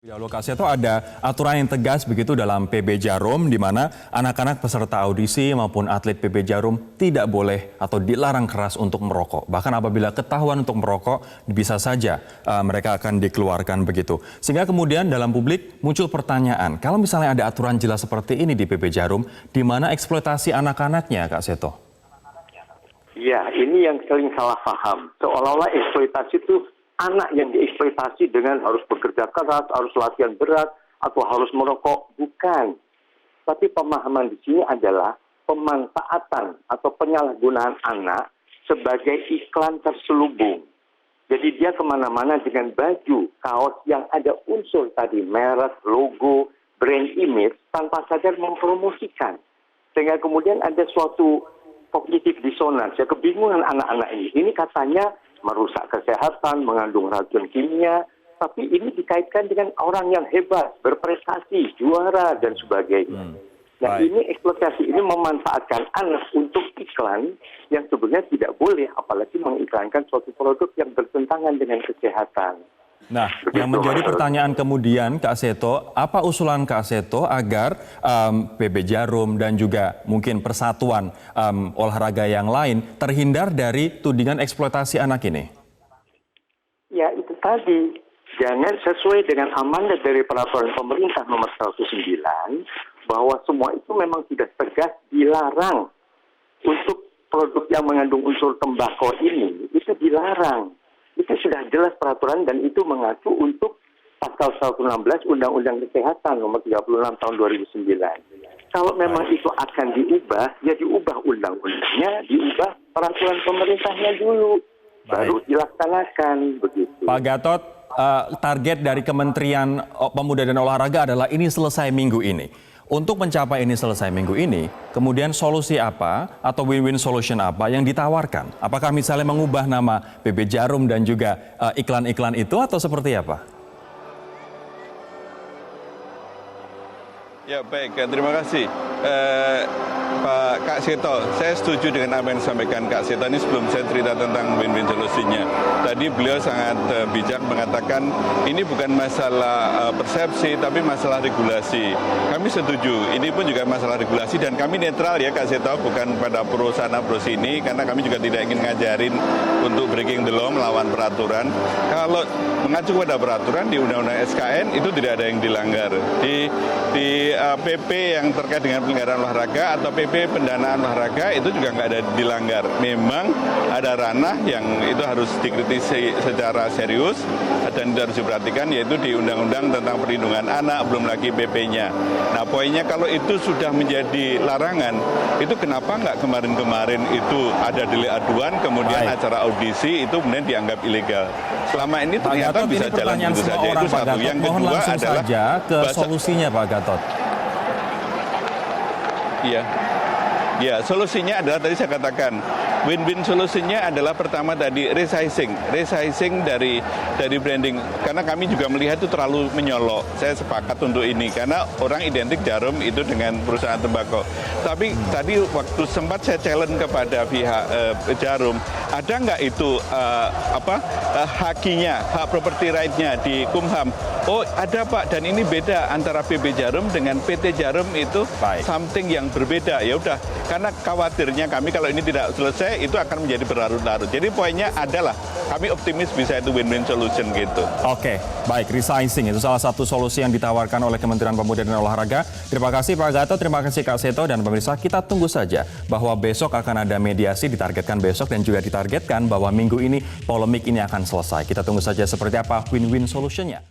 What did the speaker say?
Di alokasi itu ada aturan yang tegas begitu dalam PB Jarum di mana anak-anak peserta audisi maupun atlet PB Jarum tidak boleh atau dilarang keras untuk merokok. Bahkan apabila ketahuan untuk merokok bisa saja mereka akan dikeluarkan begitu. Sehingga kemudian dalam publik muncul pertanyaan, kalau misalnya ada aturan jelas seperti ini di PB Jarum, di mana eksploitasi anak-anaknya, Kak Seto? Ya, ini yang sering salah paham. Seolah-olah eksploitasi itu anak yang dieksploitasi dengan harus bekerja keras, harus latihan berat, atau harus merokok. Bukan. Tapi pemahaman di sini adalah pemanfaatan atau penyalahgunaan anak sebagai iklan terselubung. Jadi dia kemana-mana dengan baju, kaos yang ada unsur tadi, merek, logo, brand image, tanpa sadar mempromosikan. Sehingga kemudian ada suatu kognitif dissonance, ya, kebingungan anak-anak ini. Ini katanya merusak kesehatan, mengandung racun kimia, tapi ini dikaitkan dengan orang yang hebat, berprestasi, juara, dan sebagainya. Nah, ini eksploitasi ini memanfaatkan anak untuk iklan yang sebenarnya tidak boleh, apalagi mengiklankan suatu produk yang bertentangan dengan kesehatan. Nah, yang menjadi pertanyaan kemudian, Kak Seto, apa usulan Kak Seto agar PB Jarum dan juga mungkin persatuan olahraga yang lain terhindar dari tudingan eksploitasi anak ini? Ya, itu tadi. Jangan sesuai dengan amanat dari peraturan pemerintah nomor 109, bahwa semua itu memang sudah tegas dilarang. Untuk produk yang mengandung unsur tembakau ini, itu dilarang. Itu sudah jelas peraturan dan itu mengacu untuk pasal 116 Undang-Undang Kesehatan nomor 36 tahun 2009. Kalau memang itu akan diubah, ya diubah undang-undangnya, diubah peraturan pemerintahnya dulu, baru dilaksanakan begitu. Pak Gatot, target dari Kementerian Pemuda dan Olahraga adalah ini selesai minggu ini. Untuk mencapai ini selesai minggu ini, kemudian solusi apa atau win-win solution apa yang ditawarkan? Apakah misalnya mengubah nama PB Jarum dan juga iklan-iklan itu atau seperti apa? Ya baik, terima kasih. Pak Kak Seto, saya setuju dengan apa yang disampaikan Kak Seto ini sebelum saya cerita tentang win-win solusinya. Tadi beliau sangat bijak mengatakan ini bukan masalah persepsi tapi masalah regulasi. Kami setuju, ini pun juga masalah regulasi dan kami netral ya Kak Seto, bukan pada pro sana pro sini karena kami juga tidak ingin ngajarin untuk breaking the law melawan peraturan. Kalau mengacu pada peraturan di Undang-Undang SKN itu tidak ada yang dilanggar. Di PP yang terkait dengan penyelenggaraan olahraga atau PP pendanaan olahraga itu juga nggak ada dilanggar. Memang ada ranah yang itu harus dikritisi secara serius dan itu harus diperhatikan yaitu di Undang-Undang tentang Perlindungan Anak, belum lagi PP-nya. Nah poinnya kalau itu sudah menjadi larangan, itu kenapa nggak kemarin-kemarin itu ada delik aduan, kemudian acara audisi itu kemudian dianggap ilegal. Selama ini ternyata bisa jalan begitu saja, itu satu. Yang kedua adalah saja ke solusinya Pak Gatot. Iya, ya solusinya adalah tadi saya katakan win-win solusinya adalah pertama tadi resizing dari branding karena kami juga melihat itu terlalu menyolok. Saya sepakat untuk ini karena orang identik Jarum itu dengan perusahaan tembakau. Tapi tadi waktu sempat saya challenge kepada pihak Jarum, ada nggak itu hakinya, hak property right-nya di Kumham? Oh ada Pak, dan ini beda antara PB Jarum dengan PT Jarum itu something yang berbeda. Ya udah, karena khawatirnya kami kalau ini tidak selesai itu akan menjadi berlarut-larut. Jadi poinnya adalah kami optimis bisa itu win-win solution gitu. Oke, baik, resizing itu salah satu solusi yang ditawarkan oleh Kementerian Pemuda dan Olahraga. Terima kasih Pak Gatot, terima kasih Kak Seto dan pemirsa. Kita tunggu saja bahwa besok akan ada mediasi, ditargetkan besok dan juga ditargetkan bahwa minggu ini polemik ini akan selesai. Kita tunggu saja seperti apa win-win solutionnya.